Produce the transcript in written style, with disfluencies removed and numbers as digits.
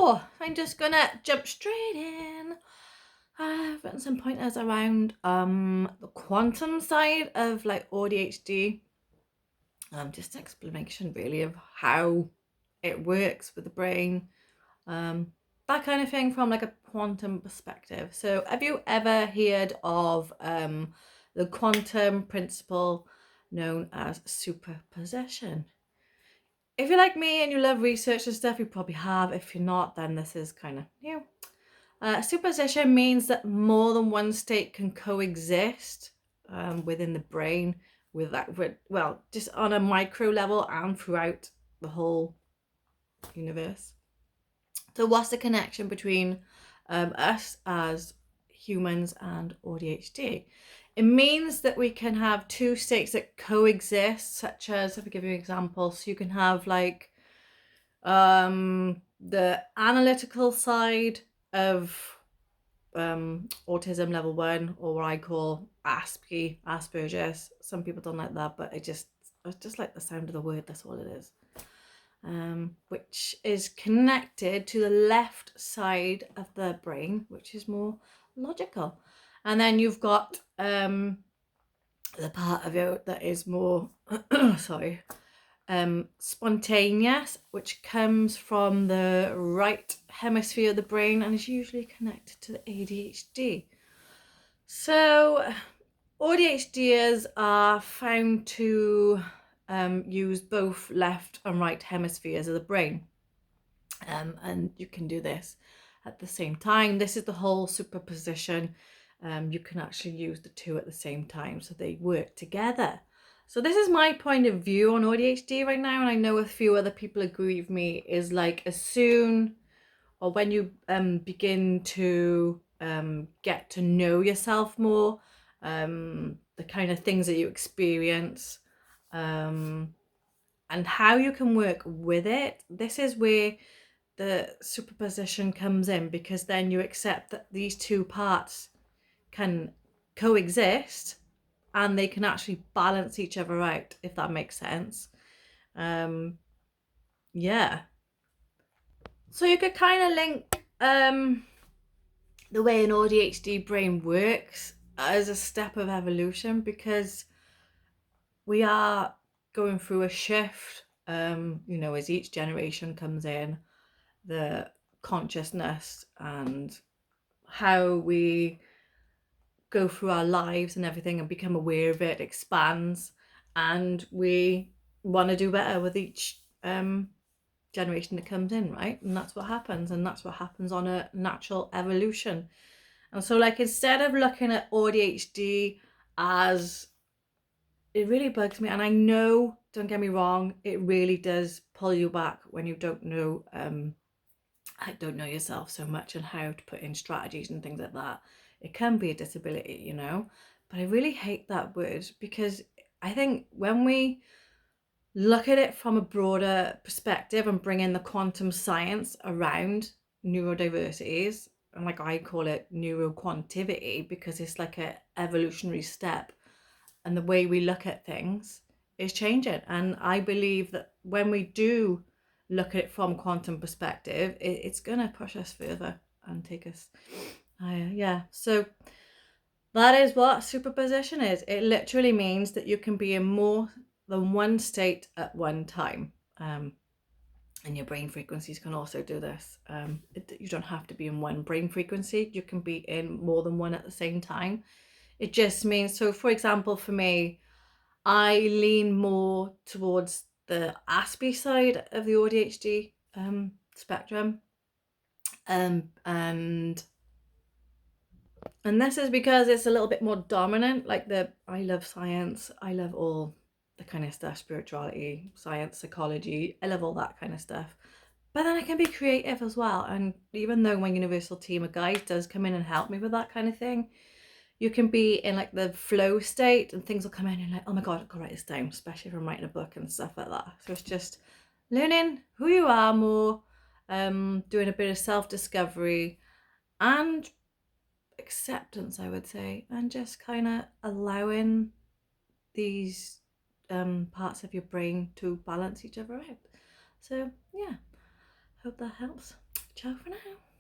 So I'm just gonna jump straight in. I've written some pointers around the quantum side of like AuDHD. Just an explanation really of how it works with the brain. That kind of thing from like a quantum perspective. So have you ever heard of the quantum principle known as superposition? If you're like me and you love research and stuff, you probably have. If you're not, then this is kind of new. Superposition means that more than one state can coexist within the brain well, just on a micro level and throughout the whole universe. So what's the connection between us as humans and AuDHD? It means that we can have two states that coexist, such as, if I give you an example, so you can have like the analytical side of autism level 1, or what I call Asperger's. Some people don't like that, but I just like the sound of the word, that's all it is. Which is connected to the left side of the brain, which is more logical. And then you've got the part of it that is more spontaneous, which comes from the right hemisphere of the brain and is usually connected to the ADHD. So ADHDers are found to use both left and right hemispheres of the brain, and you can do this at the same time. This is the whole superposition. You can actually use the two at the same time, so they work together. So this is my point of view on ADHD right now, and I know a few other people agree with me, is like as soon or when you begin to get to know yourself more, the kind of things that you experience, and how you can work with it. This is where the superposition comes in, because then you accept that these two parts can coexist and they can actually balance each other out, if that makes sense. Yeah. So you could kind of link the way an AuDHD brain works as a step of evolution, because we are going through a shift, as each generation comes in, the consciousness and how we go through our lives and everything and become aware of it expands, and we want to do better with each generation that comes in, right? And that's what happens, and that's what happens on a natural evolution. And so like, instead of looking at AuDHD as, it really bugs me, and I know, don't get me wrong, it really does pull you back when you don't know yourself so much and how to put in strategies and things like that. It can be a disability, but I really hate that word, because I think when we look at it from a broader perspective and bring in the quantum science around neurodiversities, and like I call it neuroquantivity, because it's like a evolutionary step, and the way we look at things is changing. And I believe that when we do look at it from quantum perspective, it's gonna push us further and take us higher. Yeah, so that is what superposition is. It literally means that you can be in more than one state at one time, and your brain frequencies can also do this. You don't have to be in one brain frequency, you can be in more than one at the same time. It just means, so for example, for me, I lean more towards the Aspie side of the AuDHD spectrum, and this is because it's a little bit more dominant. Like, I love science, I love all the kind of stuff, spirituality, science, psychology, I love all that kind of stuff. But then I can be creative as well, and even though my universal team of guys does come in and help me with that kind of thing, you can be in like the flow state and things will come in and you're like, oh my God, I've got to write this down, especially if I'm writing a book and stuff like that. So it's just learning who you are more, doing a bit of self-discovery and acceptance, I would say, and just kind of allowing these parts of your brain to balance each other out. So yeah, hope that helps. Ciao for now.